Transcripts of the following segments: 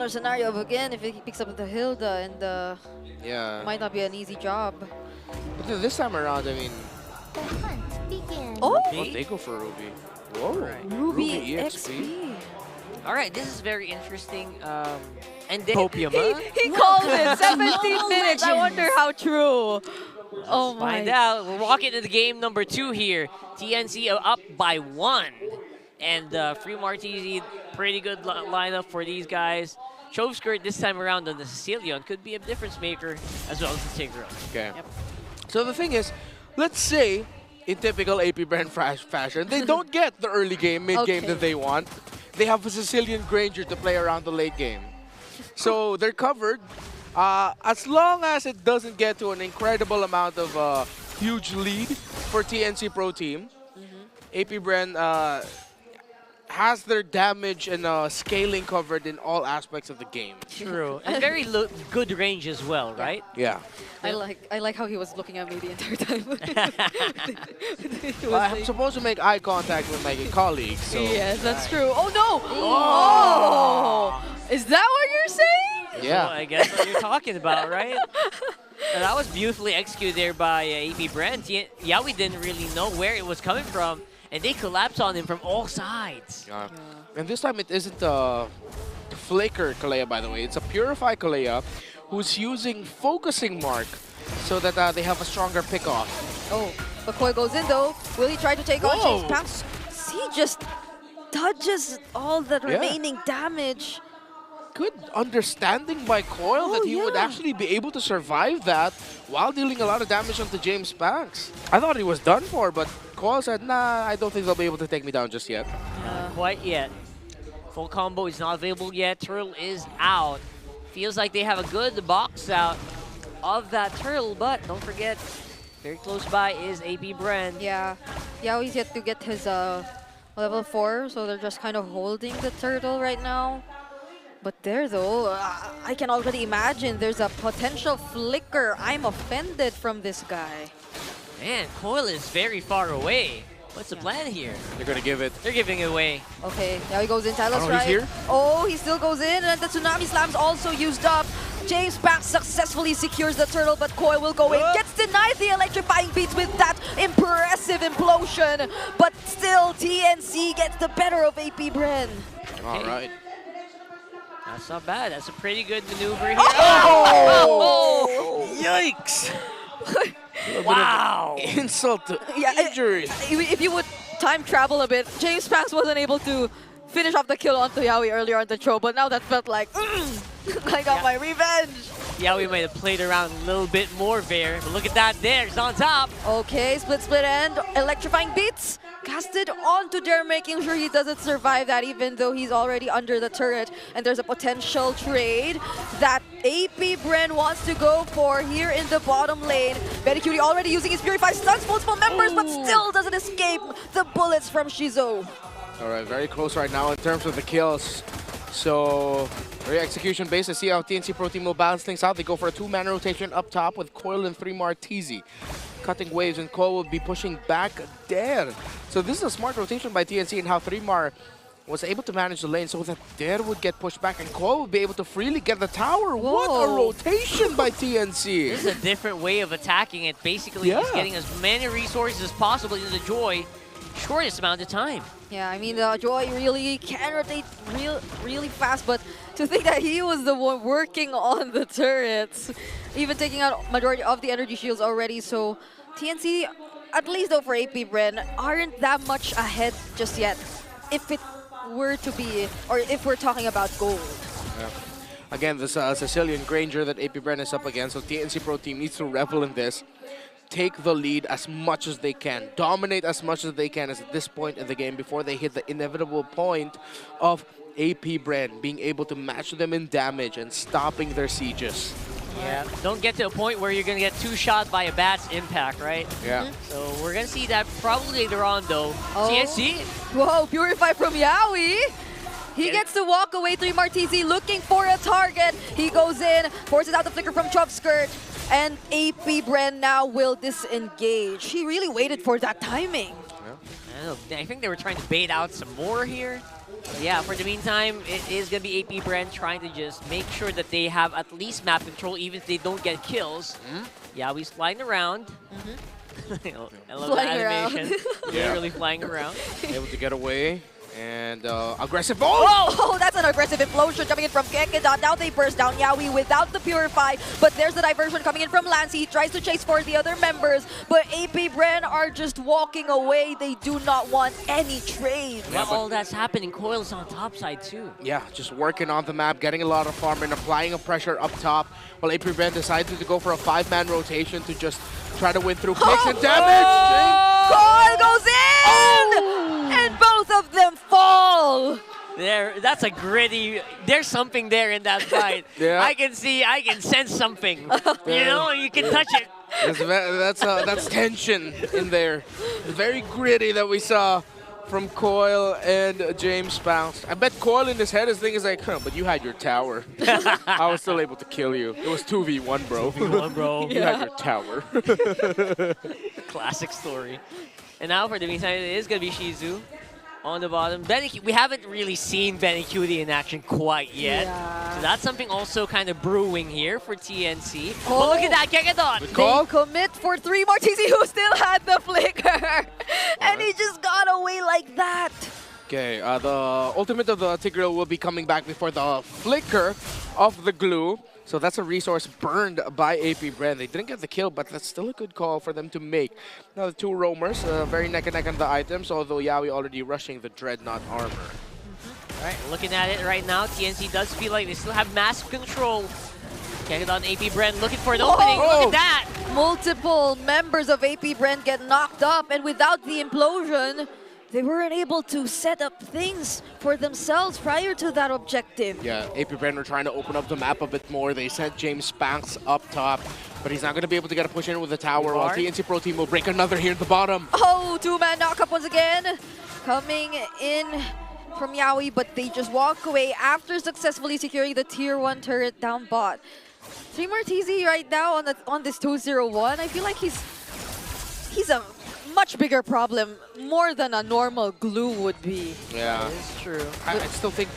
Scenario of again, if he picks up the Hilda, and Yeah. might not be an easy job. But then this time around, I mean, The hunt begins. Oh, oh, they go for Ruby. Whoa. Right. Ruby EXP. XP. All right, this is very interesting. And then He called it 17 minutes. I wonder how true. Oh my. find out. We're walking into game number 2 here. TNC are up by 1. And Free Martisi, pretty good lineup for these guys. Chovskirt this time around on the Sicilian could be a difference maker as well as the Tigro. Okay. Yep. So the thing is, let's say, in typical AP Bren fashion, they don't get the early game, mid-game Okay. that they want. They have a Sicilian Granger to play around the late game. So they're covered. As long as it doesn't get to an incredible amount of huge lead for TNC Pro Team, AP Bren has their damage and scaling covered in all aspects of the game. True. And very good range as well, right? Yeah. I like how he was looking at me the entire time. He was I'm like- supposed to make eye contact with my colleagues, so... Yes, that's true. Oh no! Oh! Is that what you're saying? Yeah. So I guess what you're talking about, right? And that was beautifully executed there by AP Bren. Yawi didn't really know where it was coming from, and they collapsed on him from all sides. And this time it isn't a Flicker Kalea, by the way. It's a Purify Kalea who's using Focusing Mark so that they have a stronger pick-off. Oh, but Koi goes in though. Will he try to take on Whoa. Chase Pass? He just dodges all the remaining damage. Good understanding by Coil that he would yeah. actually be able to survive that while dealing a lot of damage onto James Banks. I thought he was done for, but Coil said, nah, I don't think they'll be able to take me down just yet. Not quite yet. Full combo is not available yet. Turtle is out. Feels like they have a good box out of that Turtle, but don't forget, very close by is AP Bren. Yeah. Yaoi's yet to get his level 4, so they're just kind of holding the turtle right now. But there though, I can already imagine there's a potential flicker. I'm offended from this guy. Man, Coil is very far away. What's the plan here? They're going to give it. They're giving it away. Okay, now he goes in, Talos he's right. here? Oh, he still goes in, and the Tsunami Slam's also used up. James Banks successfully secures the turtle, but Koi will go in. Gets denied the electrifying beats with that impressive implosion. But still, TNC gets the better of AP Bren. All right. That's not bad. That's a pretty good maneuver here. Oh! Yikes! Wow! Insult to Yeah, injury. If you would time travel a bit, James Banks wasn't able to finish off the kill onto Yaoi earlier on the throw, but now that felt like, I got my revenge. Yeah, we might have played around a little bit more there, but look at that there. It's on top. Okay, split end, electrifying beats casted onto Dare, making sure he doesn't survive that even though he's already under the turret. And there's a potential trade that AP Bren wants to go for here in the bottom lane. Betty Cutie already using his Purify, stuns multiple members, but still doesn't escape the bullets from Shizo. All right, very close right now in terms of the kills. So, very execution based. Let's see how TNC Pro Team will balance things out. They go for a 2-man rotation up top with Coil and 3 Martisi. Cutting waves, and Coil will be pushing back there. So this is a smart rotation by TNC and how 3mar was able to manage the lane so that Dare would get pushed back and Coil would be able to freely get the tower. Whoa. What a rotation by TNC. This is a different way of attacking it. Basically, Yeah. he's getting as many resources as possible into the Joy, shortest amount of time. Yeah, I mean, the Joy really can rotate really fast, but to think that he was the one working on the turrets, even taking out majority of the energy shields already, so TNC, at least though for AP Bren, aren't that much ahead just yet, if it were to be, or if we're talking about gold. Yeah. Again, this Sicilian Granger that AP Bren is up against, so TNC Pro Team needs to revel in this. Take the lead as much as they can, dominate as much as they can at this point in the game before they hit the inevitable point of AP Bren being able to match them in damage and stopping their sieges. Yeah, don't get to a point where you're going to get 2-shot by a bat's impact, right? Yeah. So we're going to see that probably later on, though. Oh. TNC, Whoa, Purify from Yaoi! He gets to walk away, 3 Martisi looking for a target. He goes in, forces out the flicker from Chovskirt, and AP Bren now will disengage. He really waited for that timing. I think they were trying to bait out some more here. Yeah, for the meantime, it is going to be AP Bren trying to just make sure that they have at least map control, even if they don't get kills. Yeah, he's flying around. I love Flying the around. animation. Yeah. Literally flying around. Able to get away. And aggressive. Oh, that's an aggressive implosion coming in from Kekedot. Now they burst down Yawi without the Purify, but there's the diversion coming in from Lancey. He tries to chase for the other members, but AP Bren are just walking away. They do not want any trade. While all that's happening, Coil's on top side too. Yeah, just working on the map, getting a lot of farm and applying a pressure up top. While AP Bren decided to go for a 5-man rotation to just try to win through picks and damage. Coil goes in! And both of them fall! That's a gritty. There's something there in that fight. Yeah. I can sense something. You know, you can touch it. That's tension in there. Very gritty that we saw from Coil and James Bounce. I bet Coil in his head is thinking like, but you had your tower. I was still able to kill you. It was 2v1, bro. 2v1, bro. You had your tower. Classic story. And now for the meantime, it is going to be Shizu on the bottom. We haven't really seen Benny Cutie in action quite yet. Yeah. So that's something also kind of brewing here for TNC. Oh. But look at that, Kekedot! Good call. They commit for 3 more. TC who still had the flicker. And he just got away like that. Okay, the ultimate of the Tigreal will be coming back before the flicker of the glue. So that's a resource burned by AP Bren. They didn't get the kill, but that's still a good call for them to make. Now the 2 roamers, very neck and neck on the items, although Yawi already rushing the Dreadnought armor. All right, looking at it right now, TNC does feel like they still have massive control. Kekedot and AP Bren looking for an opening. Look at that! Multiple members of AP Bren get knocked up, and without the implosion, they weren't able to set up things for themselves prior to that objective. Yeah, AP Bren were trying to open up the map a bit more. They sent James Spanks up top, but he's not going to be able to get a push in with the tower, while TNC Pro Team will break another here at the bottom. Oh, 2-man knockup once again. Coming in from Yawi, but they just walk away after successfully securing the tier 1 turret down bot. 3 Martizi right now on this 2-0-1. I feel like he's a much bigger problem, more than a normal glue would be. Yeah, It's true. I still think,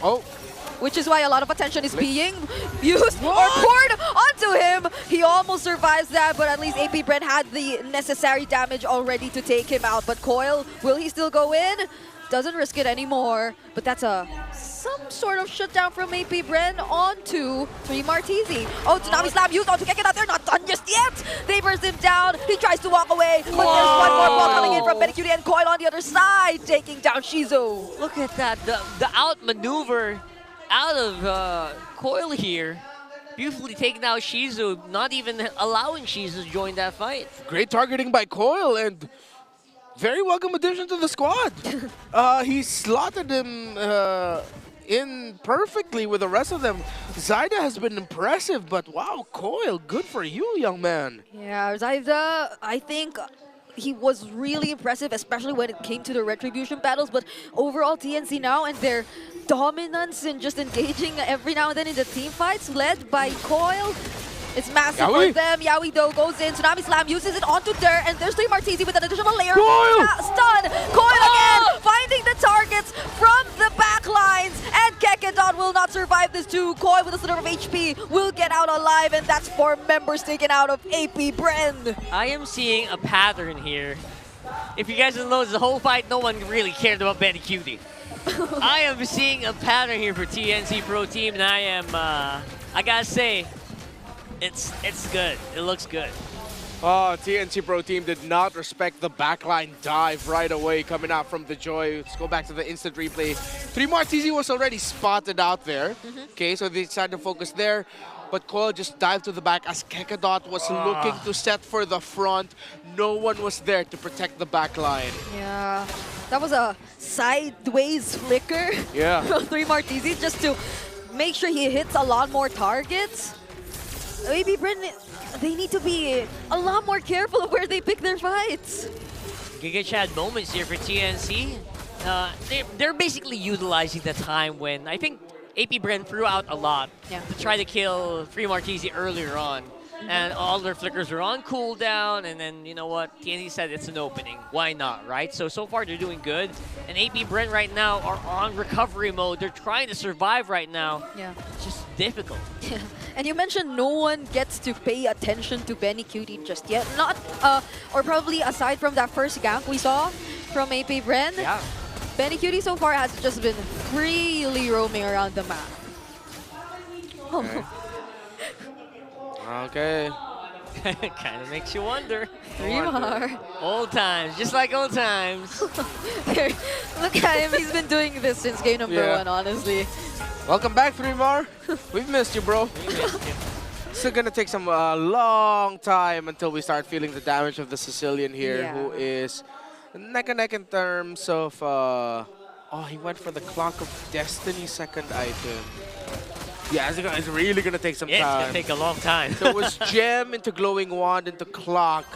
Which is why a lot of attention is being used or poured onto him. He almost survives that, but at least AP Bren had the necessary damage already to take him out. But Coil, will he still go in? Doesn't risk it anymore. But that's some sort of shutdown from AP Bren onto 3 Martizi. Oh, Tsunami Slam used onto Kekedot. They're not done just yet. They burst him down. He tries to walk away, but there's one more ball coming in from Benecutie and Coil on the other side, taking down Shizu. Look at that, the outmaneuver out of Coil here. Beautifully taking out Shizu, not even allowing Shizu to join that fight. great targeting by Coil and very welcome addition to the squad. He slotted him in perfectly with the rest of them. Zyda has been impressive, but wow, Coil, good for you, young man. Yeah, Zyda, I think he was really impressive, especially when it came to the Retribution battles. But overall, TNC now and their dominance in just engaging every now and then in the team fights, led by Coil. It's massive for them. Yawi though goes in. Tsunami Slam uses it onto Dirt, and there's 3 Martizi with an additional layer. Coil! Stun! Coil again! Finding the targets from the back lines, and Kekedot will not survive this too. Coil with a sliver of HP will get out alive, and that's 4 members taken out of AP Bren. I am seeing a pattern here. If you guys don't know, the whole fight, no one really cared about Benny Cutie. I am seeing a pattern here for TNC Pro Team, and I am, I gotta say, it's good. It looks good. Oh, TNC Pro Team did not respect the backline dive right away coming out from the Joy. Let's go back to the instant replay. 3 Martizi was already spotted out there. Okay, so they decided to focus there. But Coil just dived to the back as Kekedot was looking to set for the front. No one was there to protect the backline. Yeah, that was a sideways flicker. Yeah. From 3 Martizi just to make sure he hits a lot more targets. Maybe Bren, they need to be a lot more careful of where they pick their fights. Giga Chad moments here for TNC. They're basically utilizing the time when I think AP Bren threw out a lot to try to kill 3 Martizi earlier on. and all their flickers are on cooldown, and then, you know what, TNC said it's an opening. Why not, right? So far they're doing good, and AP Bren right now are on recovery mode. They're trying to survive right now. Yeah. It's just difficult. Yeah. And you mentioned no one gets to pay attention to Benny Cutie just yet. Not, or probably aside from that first gank we saw from AP Bren. Yeah. Benny Cutie so far has just been freely roaming around the map. Okay. Okay. Kind of makes you wonder. 3 more. Old times, just like old times. Look at him, he's been doing this since game number 1, honestly. Welcome back, 3 more. We've missed you, bro. We missed you. It's gonna take some long time until we start feeling the damage of the Sicilian here, Yeah. who is neck and neck in terms of. Oh, he went for the Clock of Destiny second item. Yeah, it's really gonna take some It's time. gonna take a long time. So it was Gem into Glowing Wand into Clock,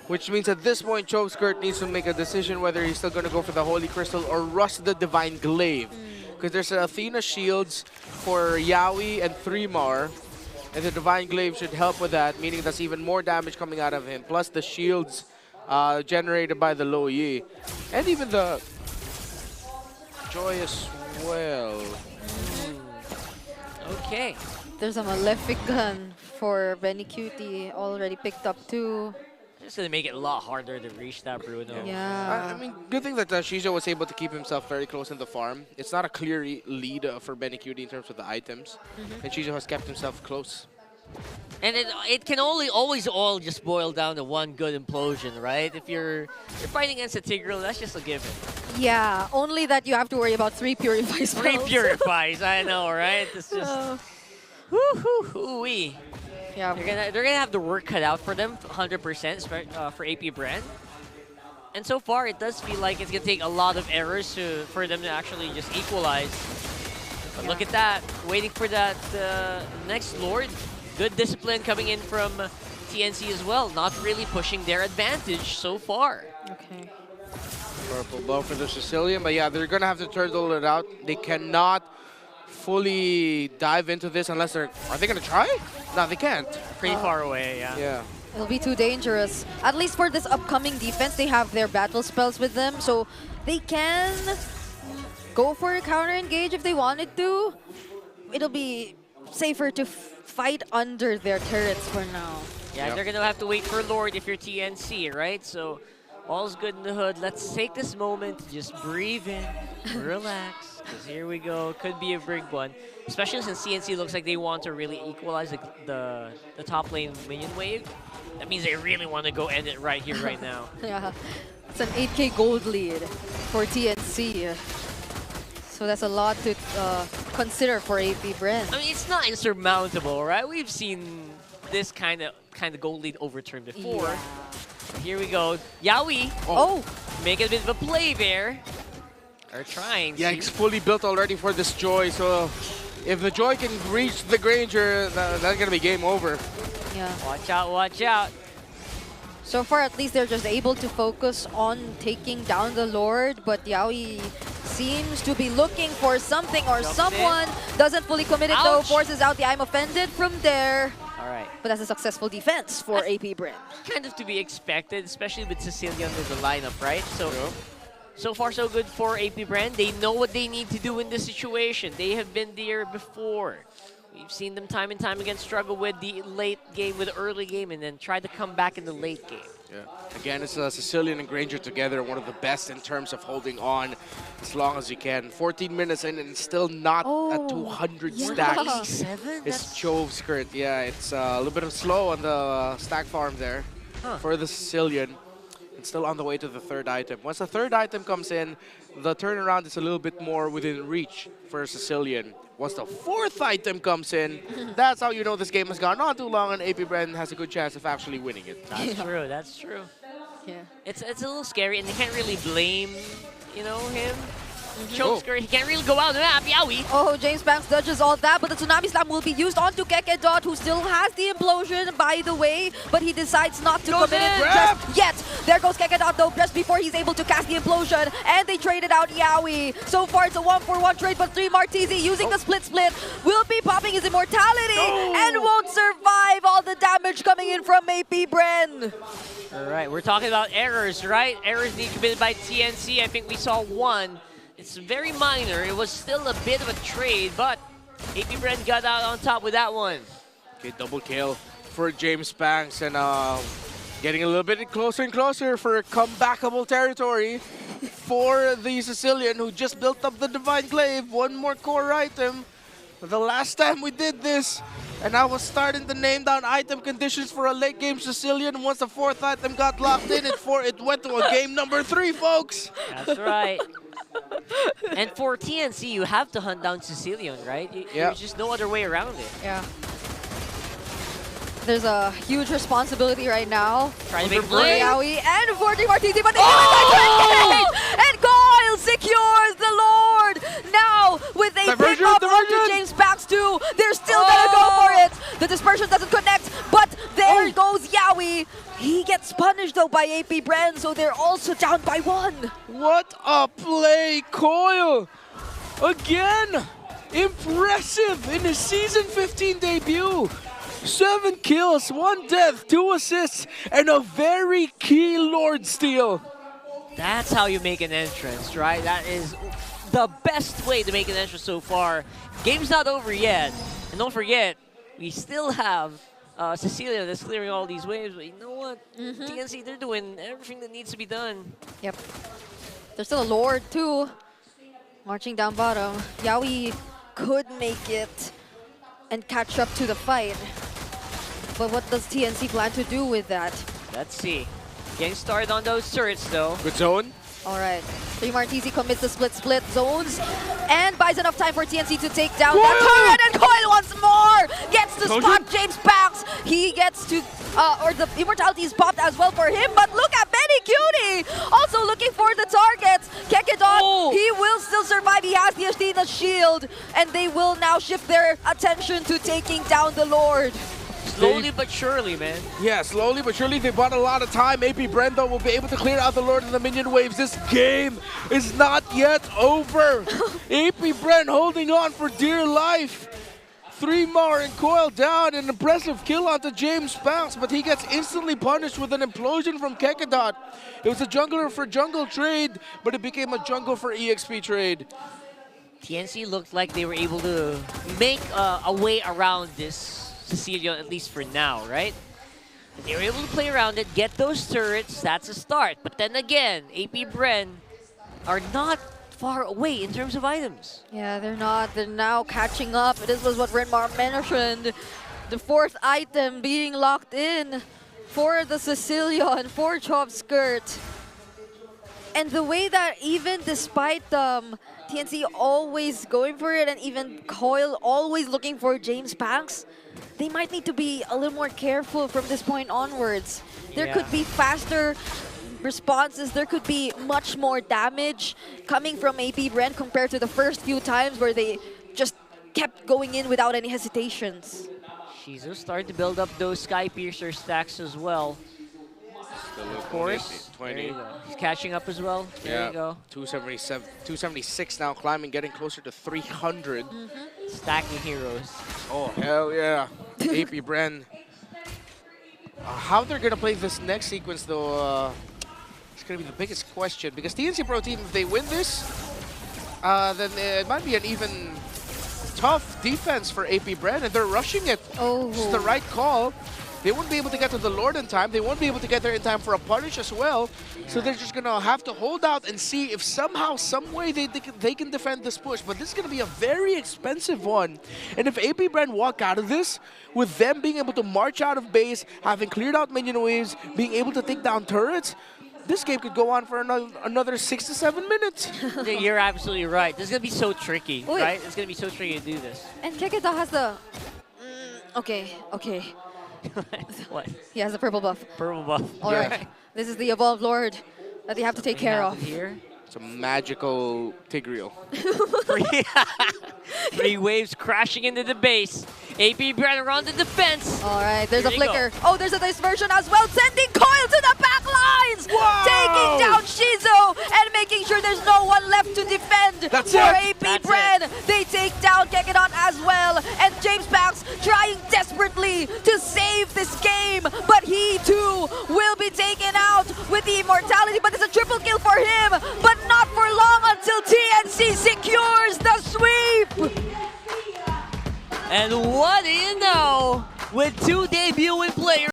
which means at this point, Choveskirt needs to make a decision whether he's still gonna go for the Holy Crystal or rust the Divine Glaive. Because there's Athena Shields for Yaoi and 3mar, and the Divine Glaive should help with that, meaning that's even more damage coming out of him, plus the shields generated by the Low Yi. And even the Joy as well. Okay. There's a Malefic gun for Benny Cutie already picked up too. Just gonna make it a lot harder to reach that Bruno. Yeah. I mean, good thing that Shijo was able to keep himself very close in the farm. It's not a clear lead for Benny Cutie in terms of the items, and Shijo has kept himself close. And it can always all just boil down to one good implosion, right? If you're fighting against a Tigreal, that's just a given. Yeah, only that you have to worry about 3 Purify spells. 3 purifies, I know, right? It's just whoo-wee. Yeah. They're gonna have the work cut out for them, 100% for AP Bren. And so far, it does feel like it's gonna take a lot of errors for them to actually just equalize. But look at that, waiting for that next Lord. Good discipline coming in from TNC as well, not really pushing their advantage so far. Okay. Purple bow for the Sicilian, but yeah, they're gonna have to turtle it out. They cannot fully dive into this unless they're. Are they gonna try? No, they can't. Pretty far away, yeah. Yeah. It'll be too dangerous. At least for this upcoming defense, they have their battle spells with them, so they can go for a counter engage if they wanted to. It'll be safer to fight under their turrets for now. Yeah, Yep. they're gonna have to wait for Lord if you're TNC, right? So all's good in the hood. Let's take this moment to just breathe in, relax, because here we go. Could be a big one, especially since TNC looks like they want to really equalize the top lane minion wave. That means they really want to go end it right here, right now. Yeah, it's an 8K gold lead for TNC. So that's a lot to consider for AP Bren. I mean, it's not insurmountable, right? We've seen this kind of gold lead overturned before. Yeah. Here we go. Yaoi, Oh! making a bit of a play there. Are trying. Yeah, it's fully built already for this Joy, so if the Joy can reach the Granger, that's gonna be game over. Yeah. Watch out, watch out. So far, at least they're just able to focus on taking down the Lord, but Yaoi seems to be looking for something or Jumps someone. Doesn't fully commit it though, Ouch. forces out the I'm offended from there. All right. But that's a successful defense for AP Bren. Kind of to be expected, especially with Sicilian in the lineup, right? So, Yeah. so far so good for AP Brand. They know what they need to do in this situation. They have been there before. We've seen them time and time again struggle with the late game, with the early game, and then try to come back in the late game. Yeah. Again, it's Sicilian and Granger together, one of the best in terms of holding on as long as you can. 14 minutes in and still not at 200 yeah. stacks. 7? It's Choveskirt. Yeah, it's a little bit of slow on the stack farm there for the Sicilian. It's still on the way to the third item. Once the third item comes in, the turnaround is a little bit more within reach for Sicilian. Once the fourth item comes in, that's how you know this game has gone on too long and AP Bren has a good chance of actually winning it. That's true, that's true. Yeah. It's a little scary, and they can't really blame, you know, him. Oh. Choveskirt, he can't really go out and Yaoi. Oh, James Banks dodges all that, but the Tsunami Slam will be used onto Kekedot, who still has the implosion, by the way, but he decides not to Goes commit it in. just yet. There goes Kekedot, though, just before he's able to cast the implosion, and they traded out Yaoi. So far, it's a 1-for-1 trade, but 3 Martizi using the split will be popping his immortality and won't survive all the damage damage coming in from AP Bren. All right, we're talking about errors, right? Errors being committed by TNC. I think we saw one. It's very minor. It was still a bit of a trade, but AP Bren got out on top with that one. Okay, double kill for James Banks, and getting a little bit closer and closer for comebackable territory for the Sicilian, who just built up the Divine Glaive. One more core item. The last time we did this, and I was starting to name down item conditions for a late game Sicilian. Once the 4th item got locked in, it went to a game number 3, folks. That's right. And for TNC, you have to hunt down Sicilian, right? There's just no other way around it. Yeah. There's a huge responsibility right now. Trying to make for play. Yaoi and for Team RTZ, but they and Coil secures the Lord. Now with a pick up onto James Banks too, they're still gonna go for it. The dispersion doesn't connect, but there goes Yaoi. He gets punished though by AP Bren, so they're also down by 1. What a play, Coil! Again, impressive in his season 15 debut. 7 kills, 1 death, 2 assists, and a very key Lord steal. That's how you make an entrance, right? That is the best way to make an entrance so far. Game's not over yet. And don't forget, we still have Cecilia that's clearing all these waves. But you know what? TNC, they're doing everything that needs to be done. Yep. There's still a Lord too. Marching down bottom. Yaoi could make it and catch up to the fight. But what does TNC plan to do with that? Let's see. Getting started on those turrets though. Good zone. All right. Team RTZ commits the split zones and buys enough time for TNC to take down that turret, and Coil once more gets to spot James Banks. He gets to, or the immortality is popped as well for him, but look at Benny Cutie also looking for the targets. Kekedon, he will still survive. He has the Athena shield, and they will now shift their attention to taking down the Lord. Slowly but surely, man. Yeah, slowly but surely they bought a lot of time. AP Bren, though, will be able to clear out the Lord and the minion waves. This game is not yet over. AP Bren holding on for dear life. 3 more and Coil down. An impressive kill onto James Banks, but he gets instantly punished with an implosion from Kekedot. It was a jungler for jungle trade, but it became a jungle for EXP trade. TNC looked like they were able to make a way around this Cecilia, at least for now, right? They were able to play around it, get those turrets, that's a start. But then again, AP Bren are not far away in terms of items. Yeah, they're not. They're now catching up. This was what Renmar mentioned. The 4th item being locked in for the Sicilian, for Chop Skirt. And the way that even despite TNC always going for it, and even Coil always looking for James Banks, they might need to be a little more careful from this point onwards. There could be faster responses, there could be much more damage coming from AP Bren compared to the first few times where they just kept going in without any hesitations. Shizu started to build up those Sky Piercer stacks as well. Of course. 20. He's catching up as well. There you go. 277, 276 now, climbing, getting closer to 300. Stacking heroes. Oh, hell yeah. AP Bren. How they're going to play this next sequence, though, it's going to be the biggest question. Because TNC Pro Team, if they win this, then it might be an even tough defense for AP Bren, and they're rushing it. It's the right call. They won't be able to get to the Lord in time. They won't be able to get there in time for a punish as well. So they're just going to have to hold out and see if somehow, some way they can defend this push. But this is going to be a very expensive one. And if AP Bren walk out of this, with them being able to march out of base, having cleared out minion waves, being able to take down turrets, this game could go on for another 6 to 7 minutes. You're absolutely right. This is going to be so tricky, right? It's going to be so tricky to do this. And Kekeda has the... okay. What? He has the purple buff. Purple buff. All right. This is the Evolved Lord that they have to take care of. Here. It's a magical Tigreal. 3 waves crashing into the base. AP Bren around the defense. All right, there's Here a they flicker. Oh, there's a dispersion as well, sending Coil to the back lines. Wow. Taking down Shizu and making sure there's no one left to defend That's for it. AP Bren. They take down Kekedon as well, and James Banks trying desperately desperately to save this game, but he too will be taken out with the immortality. But it's a triple kill for him, but not for long until TNC secures the sweep. And what do you know? With 2 debuting players